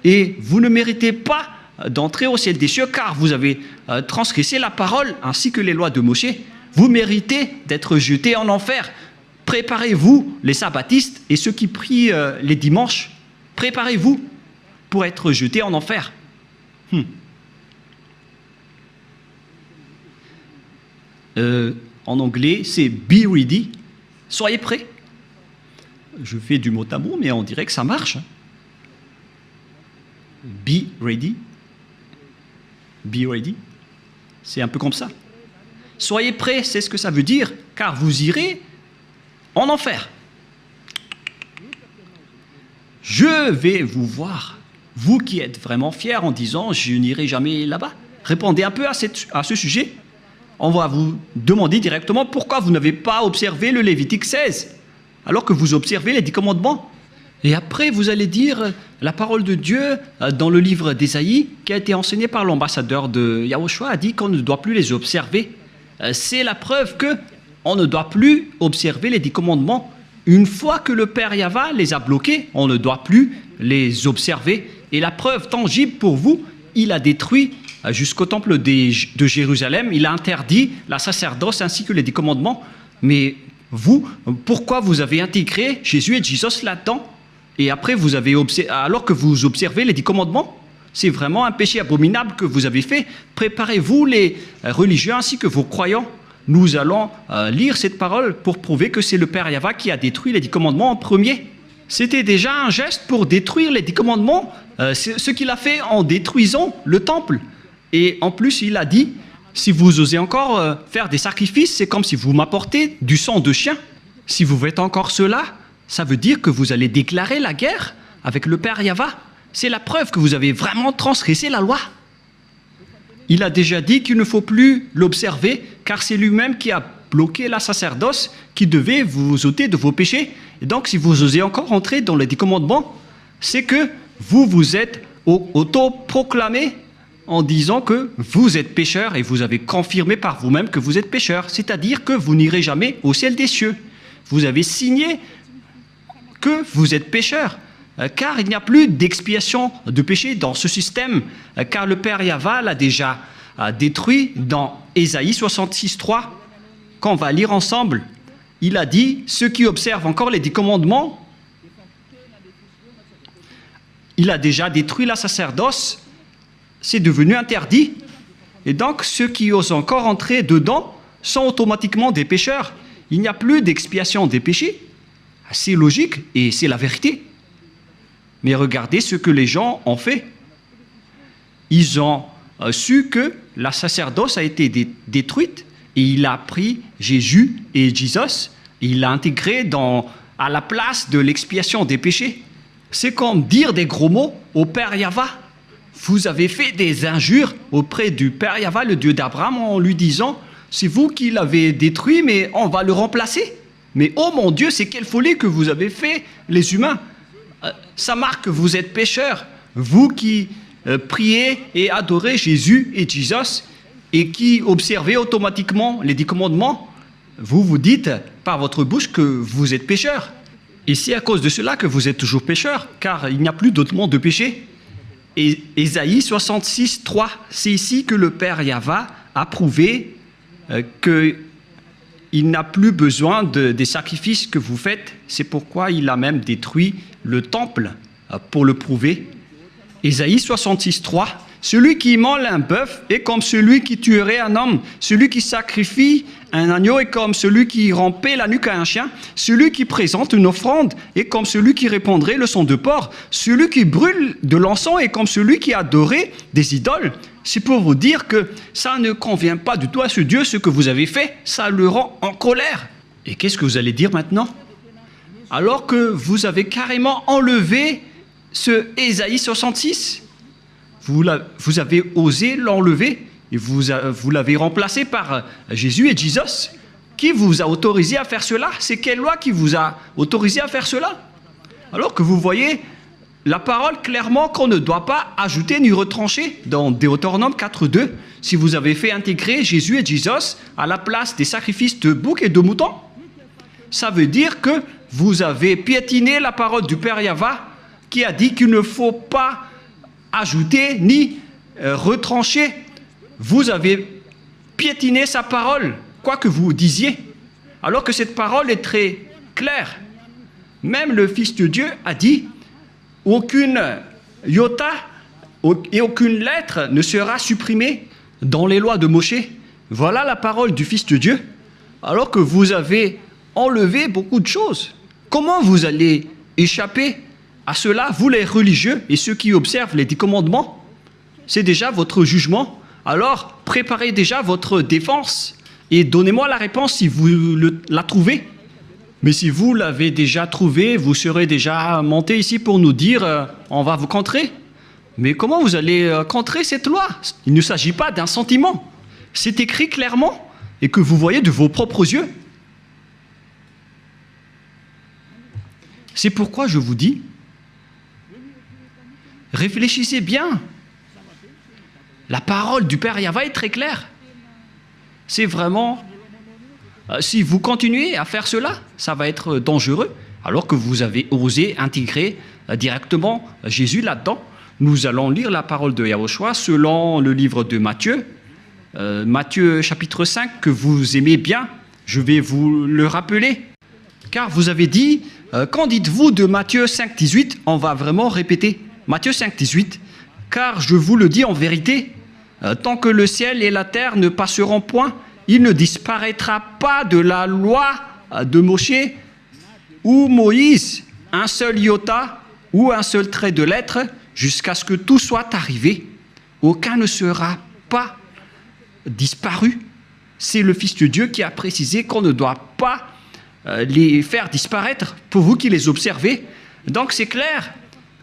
et vous ne méritez pas d'entrer au ciel des cieux car vous avez transgressé la parole ainsi que les lois de Moshe. Vous méritez d'être jetés en enfer. Préparez-vous, les sabbatistes et ceux qui prient les dimanches, préparez-vous pour être jetés en enfer. En anglais, c'est be ready. Soyez prêts. Je fais du mot à mot, mais on dirait que ça marche. Be ready. Be ready. C'est un peu comme ça. Soyez prêts, c'est ce que ça veut dire, car vous irez en enfer. Je vais vous voir. Vous qui êtes vraiment fiers en disant « je n'irai jamais là-bas », répondez un peu à ce sujet. On va vous demander directement pourquoi vous n'avez pas observé le Lévitique 16, alors que vous observez les 10 commandements. Et après, vous allez dire la parole de Dieu dans le livre d'Ésaïe, qui a été enseigné par l'ambassadeur de Yahushua, a dit qu'on ne doit plus les observer. C'est la preuve qu'on ne doit plus observer les 10 commandements. Une fois que le Père Yahva les a bloqués, on ne doit plus les observer. Et la preuve tangible pour vous, il a détruit jusqu'au temple de Jérusalem, il a interdit la sacerdoce ainsi que les 10 commandements. Mais vous, pourquoi vous avez intégré Jésus et Jesus là-dedans? Et après, alors que vous observez les 10 commandements, c'est vraiment un péché abominable que vous avez fait. Préparez-vous, les religieux ainsi que vos croyants. Nous allons lire cette parole pour prouver que c'est le Père Yahva qui a détruit les 10 commandements en premier. C'était déjà un geste pour détruire les 10 commandements, ce qu'il a fait en détruisant le temple. Et en plus, il a dit, si vous osez encore faire des sacrifices, c'est comme si vous m'apportez du sang de chien. Si vous faites encore cela, ça veut dire que vous allez déclarer la guerre avec le Père Yahva. C'est la preuve que vous avez vraiment transgressé la loi. Il a déjà dit qu'il ne faut plus l'observer, car c'est lui-même qui a bloqué la sacerdoce, qui devait vous ôter de vos péchés. Et donc, si vous osez encore entrer dans les 10 commandements, c'est que vous vous êtes auto-proclamé en disant que vous êtes pécheur et vous avez confirmé par vous-même que vous êtes pécheur. C'est-à-dire que vous n'irez jamais au ciel des cieux. Vous avez signé que vous êtes pécheur. Car il n'y a plus d'expiation de péché dans ce système, car le Père Yahva l'a déjà détruit dans Ésaïe 66.3, qu'on va lire ensemble. Il a dit, ceux qui observent encore les 10 commandements, il a déjà détruit la sacerdoce, c'est devenu interdit. Et donc, ceux qui osent encore entrer dedans sont automatiquement des pécheurs. Il n'y a plus d'expiation des péchés. C'est logique et c'est la vérité. Mais regardez ce que les gens ont fait. Ils ont su que la sacerdoce a été détruite et il a pris Jésus et Jesus, et il l'a intégré à la place de l'expiation des péchés. C'est comme dire des gros mots au Père Yahva. Vous avez fait des injures auprès du Père Yahva, le Dieu d'Abraham, en lui disant « C'est vous qui l'avez détruit, mais on va le remplacer. » Mais oh mon Dieu, c'est quelle folie que vous avez fait, les humains. Ça marque que vous êtes pécheurs. Vous qui priez et adorez Jésus et Jesus et qui observez automatiquement les 10 commandements, vous vous dites par votre bouche que vous êtes pécheurs. Et c'est à cause de cela que vous êtes toujours pécheurs, car il n'y a plus d'autre monde de péché. Et Ésaïe 66, 3, c'est ici que le Père Yahva a prouvé qu'il n'a plus besoin des sacrifices que vous faites. C'est pourquoi il a même détruit le temple pour le prouver. Ésaïe 66, 3, celui qui immole un bœuf est comme celui qui tuerait un homme. Celui qui sacrifie un agneau est comme celui qui rampait la nuque à un chien. Celui qui présente une offrande est comme celui qui répandrait le sang de porc. Celui qui brûle de l'encens est comme celui qui adorait des idoles. C'est pour vous dire que ça ne convient pas du tout à ce Dieu, ce que vous avez fait. Ça le rend en colère. Et qu'est-ce que vous allez dire maintenant? Alors que vous avez carrément enlevé ce Ésaïe 66, vous avez osé l'enlever et vous l'avez remplacé par Jésus et Jesus. Qui vous a autorisé à faire cela? C'est quelle loi qui vous a autorisé à faire cela? Alors que vous voyez la parole clairement qu'on ne doit pas ajouter ni retrancher dans Deutéronome 4.2. Si vous avez fait intégrer Jésus et Jesus à la place des sacrifices de boucs et de moutons, ça veut dire que vous avez piétiné la parole du Père Yahva qui a dit qu'il ne faut pas ajouter ni retrancher. Vous avez piétiné sa parole, quoi que vous disiez, alors que cette parole est très claire. Même le Fils de Dieu a dit « Aucune iota et aucune lettre ne sera supprimée dans les lois de Moshe. » Voilà la parole du Fils de Dieu, alors que vous avez enlevé beaucoup de choses. Comment vous allez échapper à cela, vous les religieux et ceux qui observent les 10 commandements? C'est déjà votre jugement. Alors, préparez déjà votre défense et donnez-moi la réponse si vous la trouvez. Mais si vous l'avez déjà trouvé, vous serez déjà monté ici pour nous dire on va vous contrer. Mais comment vous allez contrer cette loi? Il ne s'agit pas d'un sentiment. C'est écrit clairement et que vous voyez de vos propres yeux. C'est pourquoi je vous dis, réfléchissez bien. La parole du Père Yahva est très claire. C'est vraiment... si vous continuez à faire cela, ça va être dangereux, alors que vous avez osé intégrer directement Jésus là-dedans. Nous allons lire la parole de Yahushua selon le livre de Matthieu. Matthieu chapitre 5, que vous aimez bien, je vais vous le rappeler. Car vous avez dit, qu'en dites-vous de Matthieu 5, 18? On va vraiment répéter. Matthieu 5, 18. Car je vous le dis en vérité, tant que le ciel et la terre ne passeront point, il ne disparaîtra pas de la loi de Moshe ou Moïse un seul iota ou un seul trait de lettre jusqu'à ce que tout soit arrivé. Aucun ne sera pas disparu. C'est le Fils de Dieu qui a précisé qu'on ne doit pas les faire disparaître pour vous qui les observez. Donc c'est clair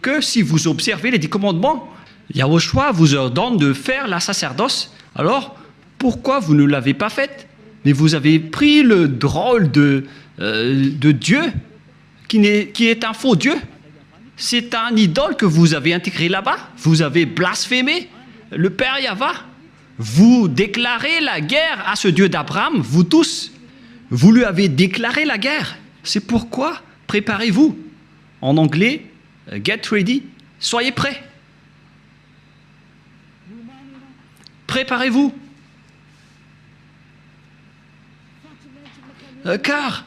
que si vous observez les 10 commandements, Yahushua vous ordonne de faire la sacerdoce. Alors, pourquoi vous ne l'avez pas faite? Mais vous avez pris le drôle de Dieu, qui est un faux Dieu. C'est un idole que vous avez intégré là-bas. Vous avez blasphémé le Père Yahva. Vous déclarez la guerre à ce Dieu d'Abraham, vous tous. Vous lui avez déclaré la guerre. C'est pourquoi, préparez-vous. En anglais, get ready, soyez prêts. Préparez-vous. Car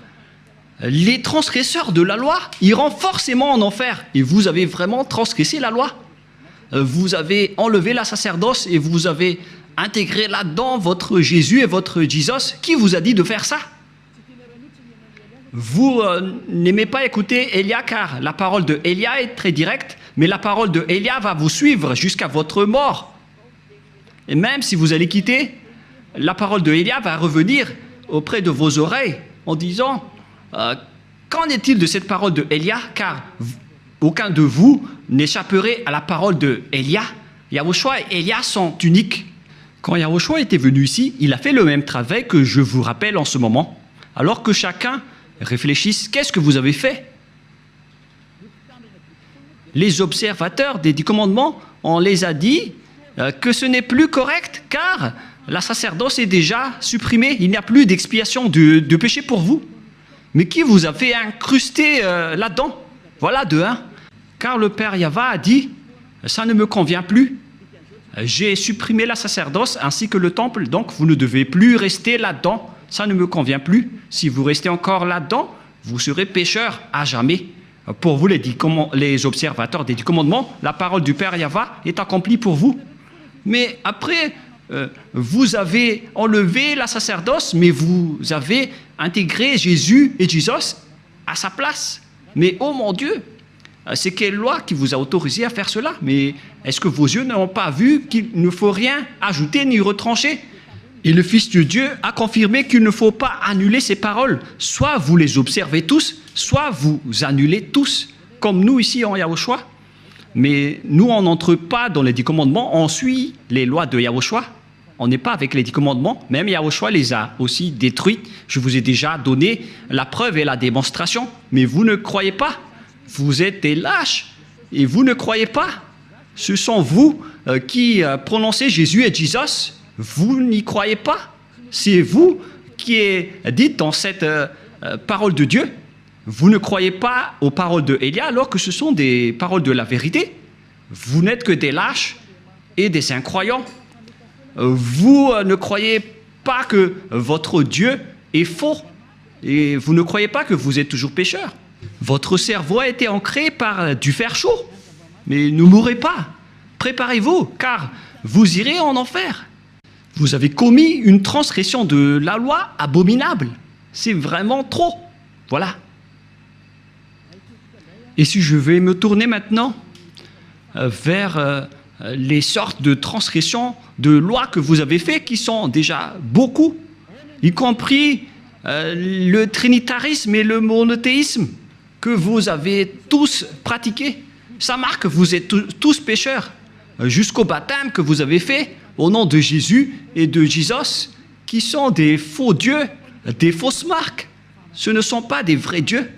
les transgresseurs de la loi iront forcément en enfer. Et vous avez vraiment transgressé la loi. Vous avez enlevé la sacerdoce et vous avez intégré là-dedans votre Jésus et votre Jesus. Qui vous a dit de faire ça? Vous n'aimez pas écouter Élia, car la parole de Élia est très directe, mais la parole de Élia va vous suivre jusqu'à votre mort. Et même si vous allez quitter la parole de Élia va revenir auprès de vos oreilles en disant qu'en est-il de cette parole de Élia, car aucun de vous n'échapperait à la parole de Élia. Yahushua et Élia sont uniques. Quand Yahushua était venu ici, il a fait le même travail que je vous rappelle en ce moment. Alors que chacun réfléchisse, qu'est-ce que vous avez fait? Les observateurs des 10 commandements, on les a dit que ce n'est plus correct, car la sacerdoce est déjà supprimée. Il n'y a plus d'expiation de péché pour vous. Mais qui vous a fait incruster là-dedans? Voilà de un. Car le Père Yahva a dit, ça ne me convient plus. J'ai supprimé la sacerdoce ainsi que le temple, donc vous ne devez plus rester là-dedans. Ça ne me convient plus. Si vous restez encore là-dedans, vous serez pécheurs à jamais. Pour vous, les observateurs des 10 commandements, la parole du Père Yahva est accomplie pour vous. Mais après, vous avez enlevé la sacerdoce, mais vous avez intégré Jésus et Jesus à sa place. Mais oh mon Dieu, c'est quelle loi qui vous a autorisé à faire cela? Mais est-ce que vos yeux n'ont pas vu qu'il ne faut rien ajouter ni retrancher? Et le Fils de Dieu a confirmé qu'il ne faut pas annuler ces paroles. Soit vous les observez tous, soit vous annulez tous, comme nous ici en Yahushua. Mais nous, on n'entre pas dans les 10 commandements, on suit les lois de Yahushua. On n'est pas avec les 10 commandements. Même Yahushua les a aussi détruits. Je vous ai déjà donné la preuve et la démonstration. Mais vous ne croyez pas. Vous êtes des lâches. Et vous ne croyez pas. Ce sont vous qui prononcez Jésus et Jesus. Vous n'y croyez pas. C'est vous qui êtes dit dans cette parole de Dieu. Vous ne croyez pas aux paroles de Élia alors que ce sont des paroles de la vérité. Vous n'êtes que des lâches et des incroyants. Vous ne croyez pas que votre Dieu est faux. Et vous ne croyez pas que vous êtes toujours pécheur. Votre cerveau a été ancré par du fer chaud. Mais ne mourrez pas. Préparez-vous, car vous irez en enfer. Vous avez commis une transgression de la loi abominable. C'est vraiment trop. Voilà. Et si je vais me tourner maintenant vers les sortes de transgressions de lois que vous avez fait, qui sont déjà beaucoup, y compris le trinitarisme et le monothéisme que vous avez tous pratiqués. Ça marque que vous êtes tous pécheurs, jusqu'au baptême que vous avez fait au nom de Jésus et de Jesus, qui sont des faux dieux, des fausses marques. Ce ne sont pas des vrais dieux.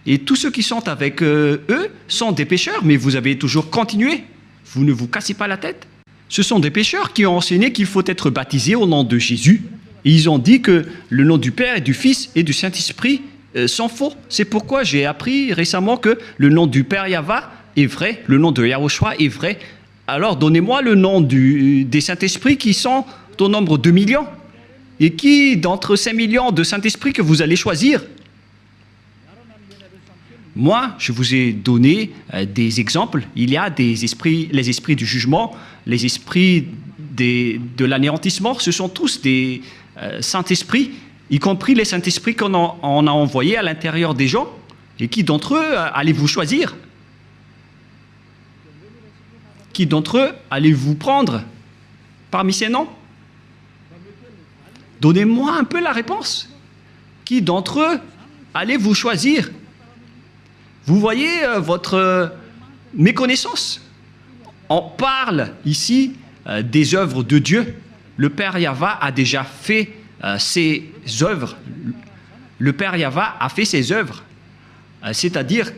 Et tous ceux qui sont avec eux sont des pécheurs, mais vous avez toujours continué. Vous ne vous cassez pas la tête. Ce sont des pécheurs qui ont enseigné qu'il faut être baptisé au nom de Jésus. Et ils ont dit que le nom du Père et du Fils et du Saint-Esprit sont faux. C'est pourquoi j'ai appris récemment que le nom du Père Yahva est vrai, le nom de Yahushua est vrai. Alors donnez-moi le nom des Saint-Esprits qui sont au nombre de millions. Et qui, d'entre ces millions de Saint-Esprits que vous allez choisir? Moi, je vous ai donné des exemples. Il y a des esprits, les esprits du jugement, les esprits de l'anéantissement. Ce sont tous des Saint-Esprits, y compris les Saint-Esprits qu'on a envoyés à l'intérieur des gens. Et qui d'entre eux allez-vous choisir? Qui d'entre eux allez-vous prendre parmi ces noms? Donnez-moi un peu la réponse. Qui d'entre eux allez-vous choisir? Vous voyez votre méconnaissance. On parle ici des œuvres de Dieu. Le Père Yahva a déjà fait ses œuvres. Le Père Yahva a fait ses œuvres. C'est-à-dire,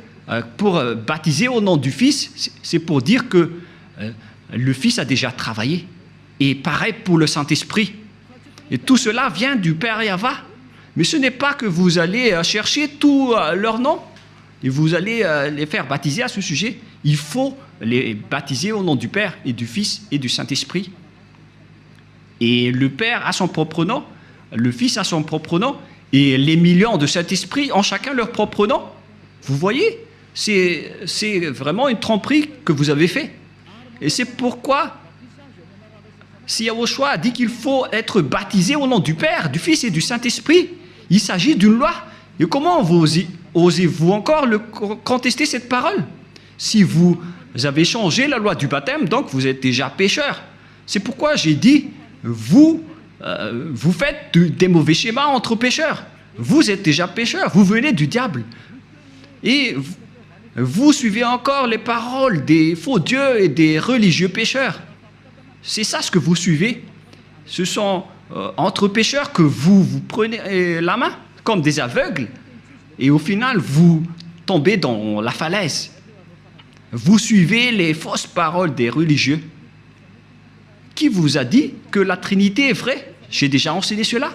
pour baptiser au nom du Fils, c'est pour dire que le Fils a déjà travaillé. Et pareil pour le Saint-Esprit. Et tout cela vient du Père Yahva. Mais ce n'est pas que vous allez chercher tous leurs noms et vous allez les faire baptiser à ce sujet. Il faut les baptiser au nom du Père et du Fils et du Saint-Esprit. Et le Père a son propre nom, le Fils a son propre nom, et les millions de Saint-Esprit ont chacun leur propre nom. Vous voyez, c'est vraiment une tromperie que vous avez fait. Et c'est pourquoi, si Yahushua a dit qu'il faut être baptisé au nom du Père, du Fils et du Saint-Esprit, il s'agit d'une loi. Et comment osez-vous encore contester cette parole? Si vous avez changé la loi du baptême, donc vous êtes déjà pécheur. C'est pourquoi j'ai dit, vous vous faites des mauvais schémas entre pécheurs. Vous êtes déjà pécheurs, vous venez du diable. Et vous suivez encore les paroles des faux dieux et des religieux pécheurs. C'est ça ce que vous suivez. Ce sont entre pécheurs que vous prenez la main, comme des aveugles, et au final, vous tombez dans la falaise. Vous suivez les fausses paroles des religieux. Qui vous a dit que la Trinité est vraie? J'ai déjà enseigné cela.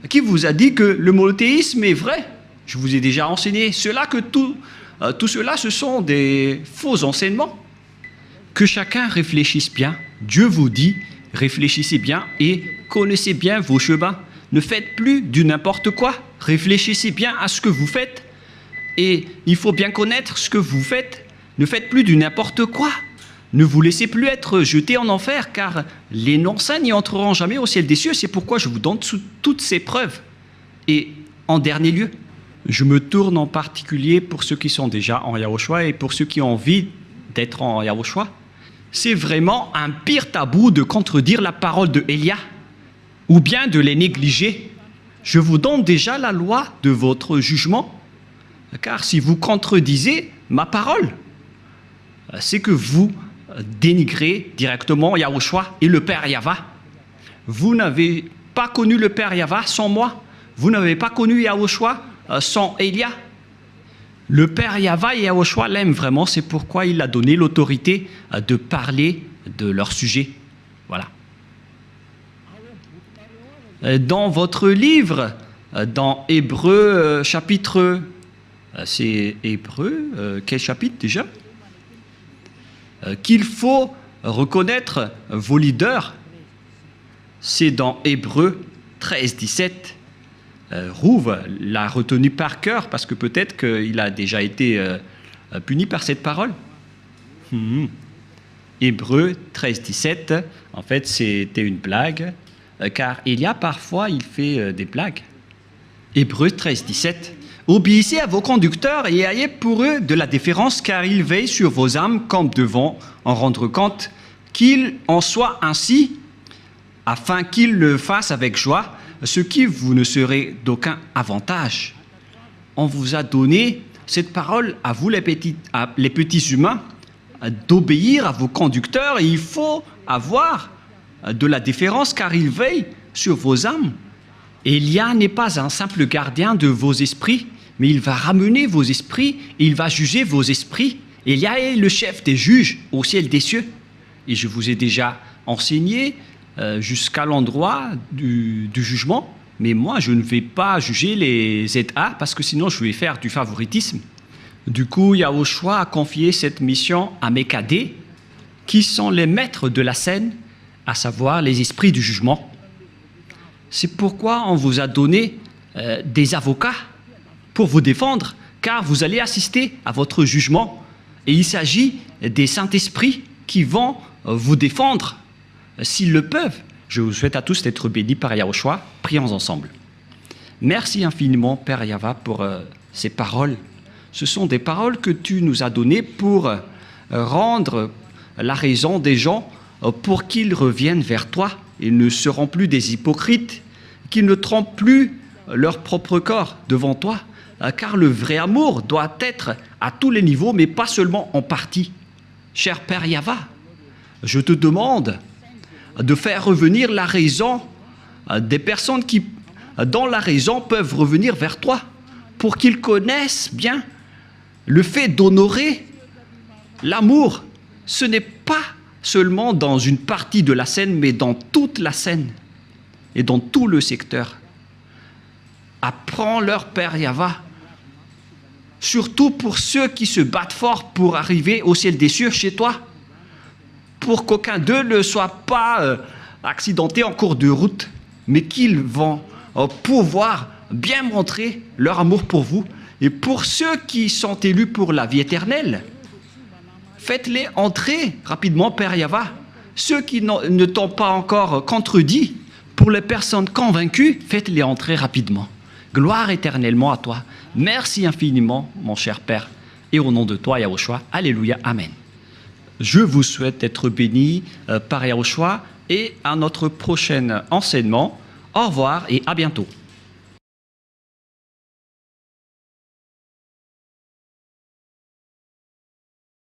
Qui vous a dit que le monothéisme est vrai? Je vous ai déjà enseigné cela, que tout cela, ce sont des faux enseignements. Que chacun réfléchisse bien. Dieu vous dit, réfléchissez bien et connaissez bien vos chemins. Ne faites plus du n'importe quoi. Réfléchissez bien à ce que vous faites. Et il faut bien connaître ce que vous faites. Ne faites plus du n'importe quoi. Ne vous laissez plus être jetés en enfer, car les non-saints n'y entreront jamais au ciel des cieux. C'est pourquoi je vous donne toutes ces preuves. Et en dernier lieu, je me tourne en particulier pour ceux qui sont déjà en Yahushua et pour ceux qui ont envie d'être en Yahushua. C'est vraiment un pire tabou de contredire la parole de Élia ou bien de les négliger. Je vous donne déjà la loi de votre jugement, car si vous contredisez ma parole, c'est que vous dénigrez directement Yahushua et le Père Yahva. Vous n'avez pas connu le Père Yahva sans moi. Vous n'avez pas connu Yahushua sans Élia. Le Père Yahva et Yahushua l'aiment vraiment, c'est pourquoi il a donné l'autorité de parler de leur sujet. Voilà. Dans votre livre, dans Hébreux chapitre... c'est Hébreux, quel chapitre déjà? Qu'il faut reconnaître vos leaders, c'est dans Hébreux 13, 17. Rouve l'a retenu par cœur parce que peut-être qu'il a déjà été puni par cette parole. Hébreux 13, 17, en fait c'était une blague, car il y a parfois, il fait des blagues. Hébreux 13, 17. Obéissez à vos conducteurs et ayez pour eux de la déférence, car ils veillent sur vos âmes comme devant en rendre compte, qu'il en soit ainsi, afin qu'ils le fassent avec joie, ce qui vous ne serait d'aucun avantage. On vous a donné cette parole à vous les petits humains, d'obéir à vos conducteurs, et il faut avoir de la déférence, car ils veillent sur vos âmes. Élia n'est pas un simple gardien de vos esprits, mais il va ramener vos esprits, et il va juger vos esprits. Élia est le chef des juges au ciel des cieux. Et je vous ai déjà enseigné jusqu'à l'endroit du jugement, mais moi je ne vais pas juger les ZA, parce que sinon je vais faire du favoritisme. Du coup, Yahushua a confié cette mission à mes cadets, qui sont les maîtres de la scène, à savoir les esprits du jugement. C'est pourquoi on vous a donné des avocats pour vous défendre, car vous allez assister à votre jugement. Et il s'agit des Saint-Esprits qui vont vous défendre s'ils le peuvent. Je vous souhaite à tous d'être bénis par Yahushua. Prions ensemble. Merci infiniment, Père Yahva, pour ces paroles. Ce sont des paroles que tu nous as données pour rendre la raison des gens, pour qu'ils reviennent vers toi. Ils ne seront plus des hypocrites, qu'ils ne trompent plus leur propre corps devant toi, car le vrai amour doit être à tous les niveaux, mais pas seulement en partie. Cher Père Yahva, je te demande de faire revenir la raison des personnes qui, dans la raison, peuvent revenir vers toi, pour qu'ils connaissent bien le fait d'honorer l'amour. Ce n'est pas seulement dans une partie de la scène, mais dans toute la scène et dans tout le secteur. Apprends-leur, Père Yahva, surtout pour ceux qui se battent fort pour arriver au ciel des cieux chez toi, pour qu'aucun d'eux ne soit pas accidenté en cours de route, mais qu'ils vont pouvoir bien montrer leur amour pour vous. Et pour ceux qui sont élus pour la vie éternelle, faites-les entrer rapidement, Père Yahva. Ceux qui ne t'ont pas encore contredit, pour les personnes convaincues, faites-les entrer rapidement. Gloire éternellement à toi. Merci infiniment, mon cher Père. Et au nom de toi, Yahushua, alléluia, amen. Je vous souhaite d'être bénis par Yahushua et à notre prochain enseignement. Au revoir et à bientôt.